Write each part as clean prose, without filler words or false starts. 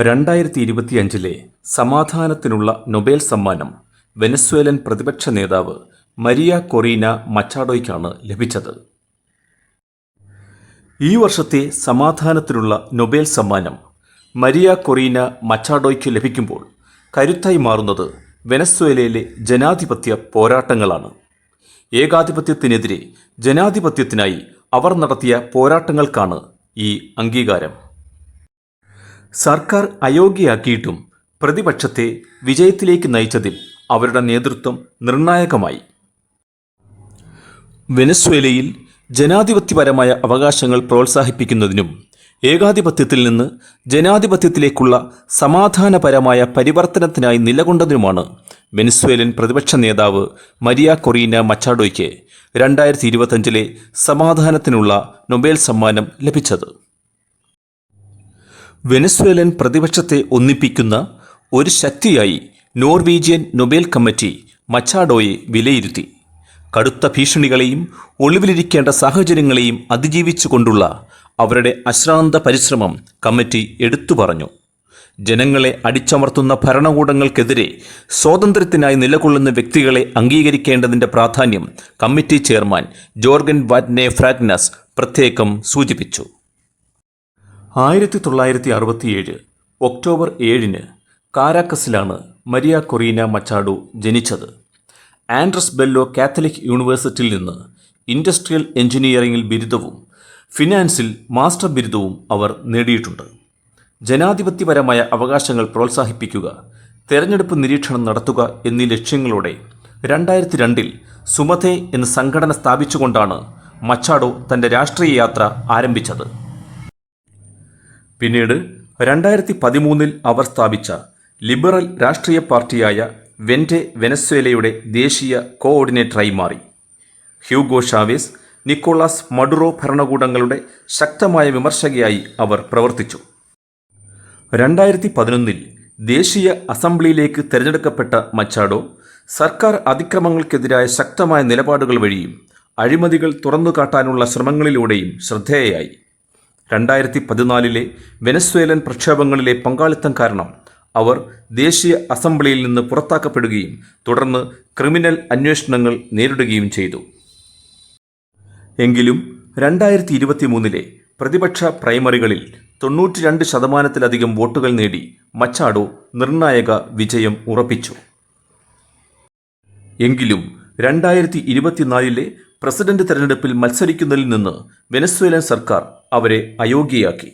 2025 സമാധാനത്തിനുള്ള Nobel സമ്മാനം Venezuelan പ്രതിപക്ഷ നേതാവ് മരിയ കൊറീന മച്ചാഡോയ്ക്കാണ് ലഭിച്ചത്. ഈ വർഷത്തെ സമാധാനത്തിനുള്ള നൊബേൽ സമ്മാനം മരിയ കൊറീന മച്ചാഡോയ്ക്ക് ലഭിക്കുമ്പോൾ കരുത്തായി മാറുന്നത് വെനസ്വേലയിലെ ജനാധിപത്യ പോരാട്ടങ്ങളാണ്. ഏകാധിപത്യത്തിനെതിരെ ജനാധിപത്യത്തിനായി അവർ നടത്തിയ പോരാട്ടങ്ങൾക്കാണ് ഈ അംഗീകാരം. സർക്കാർ അയോഗ്യയാക്കിയിട്ടും പ്രതിപക്ഷത്തെ വിജയത്തിലേക്ക് നയിച്ചതിൽ അവരുടെ നേതൃത്വം നിർണായകമായി. വെനസ്വേലയിൽ ജനാധിപത്യപരമായ അവകാശങ്ങൾ പ്രോത്സാഹിപ്പിക്കുന്നതിനും ഏകാധിപത്യത്തിൽ നിന്ന് ജനാധിപത്യത്തിലേക്കുള്ള സമാധാനപരമായ പരിവർത്തനത്തിനായി നിലകൊണ്ടതിനുമാണ് വെനസ്വേലൻ പ്രതിപക്ഷ നേതാവ് മരിയ കൊറീന മച്ചാഡോയ്ക്ക് 2025 സമാധാനത്തിനുള്ള നൊബേൽ സമ്മാനം ലഭിച്ചത്. വെനസ്വേലൻ പ്രതിപക്ഷത്തെ ഒന്നിപ്പിക്കുന്ന ഒരു ശക്തിയായി നോർവീജിയൻ നൊബേൽ കമ്മിറ്റി മച്ചാഡോയെ വിലയിരുത്തി. കടുത്ത ഭീഷണികളെയും ഒളിവിലിരിക്കേണ്ട സാഹചര്യങ്ങളെയും അതിജീവിച്ചുകൊണ്ടുള്ള അവരുടെ അശ്രാന്ത പരിശ്രമം കമ്മിറ്റി എടുത്തു പറഞ്ഞു. ജനങ്ങളെ അടിച്ചമർത്തുന്ന ഭരണകൂടങ്ങൾക്കെതിരെ സ്വാതന്ത്ര്യത്തിനായി നിലകൊള്ളുന്ന വ്യക്തികളെ അംഗീകരിക്കേണ്ടതിൻ്റെ പ്രാധാന്യം കമ്മിറ്റി ചെയർമാൻ ജോർഗൻ വാറ്റ്നെ ഫ്രാഗ്നസ് പ്രത്യേകം സൂചിപ്പിച്ചു. 1967 ഒക്ടോബർ 7 കാരാക്കസിലാണ് മരിയ കൊറീന മച്ചാഡോ ജനിച്ചത്. ആൻഡ്രസ് ബെല്ലോ കാത്തലിക് യൂണിവേഴ്സിറ്റിയിൽ നിന്ന് ഇൻഡസ്ട്രിയൽ എഞ്ചിനീയറിംഗിൽ ബിരുദവും ഫിനാൻസിൽ മാസ്റ്റർ ബിരുദവും അവർ നേടിയിട്ടുണ്ട്. ജനാധിപത്യപരമായ അവകാശങ്ങൾ പ്രോത്സാഹിപ്പിക്കുക, തെരഞ്ഞെടുപ്പ് നിരീക്ഷണം നടത്തുക എന്നീ ലക്ഷ്യങ്ങളോടെ 2002 സുമതേ എന്ന സംഘടന സ്ഥാപിച്ചുകൊണ്ടാണ് മച്ചാഡോ തൻ്റെ രാഷ്ട്രീയ യാത്ര ആരംഭിച്ചത്. പിന്നീട് 2013 അവർ സ്ഥാപിച്ച ലിബറൽ രാഷ്ട്രീയ പാർട്ടിയായ വെൻറ്റെ വെനസ്വേലയുടെ ദേശീയ കോഓർഡിനേറ്ററായി മാറി. ഹ്യൂഗോ ഷാവേസ്, നിക്കോളാസ് മഡുറോ ഭരണകൂടങ്ങളുടെ ശക്തമായ വിമർശകയായി അവർ പ്രവർത്തിച്ചു. 2011 ദേശീയ അസംബ്ലിയിലേക്ക് തിരഞ്ഞെടുക്കപ്പെട്ട മച്ചാഡോ സർക്കാർ അതിക്രമങ്ങൾക്കെതിരായ ശക്തമായ നിലപാടുകൾ വഴിയും അഴിമതികൾ തുറന്നുകാട്ടാനുള്ള ശ്രമങ്ങളിലൂടെയും ശ്രദ്ധേയയായി. 2014 വെനസ്വേലൻ പ്രക്ഷോഭങ്ങളിലെ പങ്കാളിത്തം കാരണം അവർ ദേശീയ അസംബ്ലിയിൽ നിന്ന് പുറത്താക്കപ്പെടുകയും തുടർന്ന് ക്രിമിനൽ അന്വേഷണങ്ങൾ നേരിടുകയും ചെയ്തു. എങ്കിലും 2023 പ്രതിപക്ഷ പ്രൈമറികളിൽ 92% വോട്ടുകൾ നേടി മച്ചാഡോ നിർണായക വിജയം ഉറപ്പിച്ചു. എങ്കിലും 2024 പ്രസിഡന്റ് തെരഞ്ഞെടുപ്പിൽ മത്സരിക്കുന്നതിൽ നിന്ന് വെനസ്വേലൻ സർക്കാർ അവരെ അയോഗ്യയാക്കി.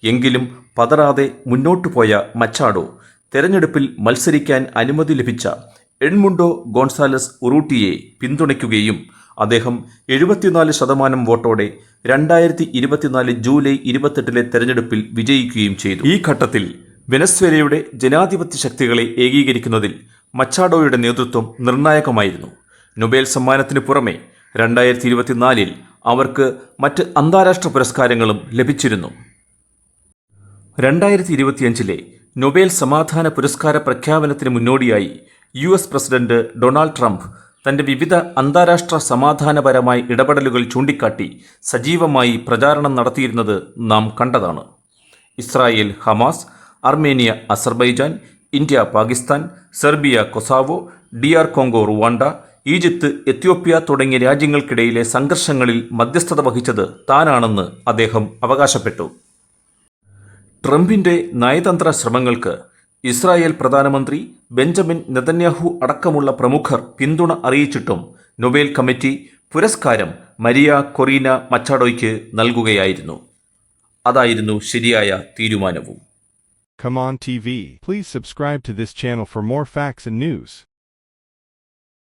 എങ്കിലും പതറാതെ മുന്നോട്ടു പോയ മച്ചാഡോ തെരഞ്ഞെടുപ്പിൽ മത്സരിക്കാൻ അനുമതി ലഭിച്ച എഡ്മുണ്ടോ ഗോൺസാലസ് ഉറൂട്ടിയെ പിന്തുണയ്ക്കുകയും അദ്ദേഹം 74% വോട്ടോടെ 2024 ജൂലൈ 28 തെരഞ്ഞെടുപ്പിൽ വിജയിക്കുകയും ചെയ്തു. ഈ ഘട്ടത്തിൽ വെനസ്വേലയുടെ ജനാധിപത്യ ശക്തികളെ ഏകീകരിക്കുന്നതിൽ മച്ചാഡോയുടെ നേതൃത്വം നിർണായകമായിരുന്നു. നൊബേൽ സമ്മാനത്തിന് പുറമെ 2024 അവർക്ക് മറ്റ് അന്താരാഷ്ട്ര പുരസ്കാരങ്ങളും ലഭിച്ചിരുന്നു. 2025 നൊബേൽ സമാധാന പുരസ്കാര പ്രഖ്യാപനത്തിന് മുന്നോടിയായി US പ്രസിഡന്റ് ഡൊണാൾഡ് ട്രംപ് തൻ്റെ വിവിധ അന്താരാഷ്ട്ര സമാധാനപരമായ ഇടപെടലുകൾ ചൂണ്ടിക്കാട്ടി സജീവമായി പ്രചാരണം നടത്തിയിരുന്നത് നാം കണ്ടതാണ്. Israel Hamas, Armenia Azerbaijan, India Pakistan, Serbia Kosovo, DR Congo Rwanda, Egypt Ethiopia തുടങ്ങിയ രാജ്യങ്ങൾക്കിടയിലെ സംഘർഷങ്ങളിൽ മധ്യസ്ഥത വഹിച്ചത് താനാണെന്ന് അദ്ദേഹം അവകാശപ്പെട്ടു. ട്രംപിൻ്റെ നയതന്ത്ര ശ്രമങ്ങൾക്ക് ഇസ്രായേൽ പ്രധാനമന്ത്രി ബെഞ്ചമിൻ നെതന്യാഹു അടക്കമുള്ള പ്രമുഖർ പിന്തുണ അറിയിച്ചിട്ടും നൊബേൽ കമ്മിറ്റി പുരസ്കാരം മരിയ കൊറീന മച്ചാഡോയ്ക്ക് നൽകുകയായിരുന്നു. അതായിരുന്നു ശരിയായ തീരുമാനവും. Come on TV. Please subscribe to this channel for more facts and news.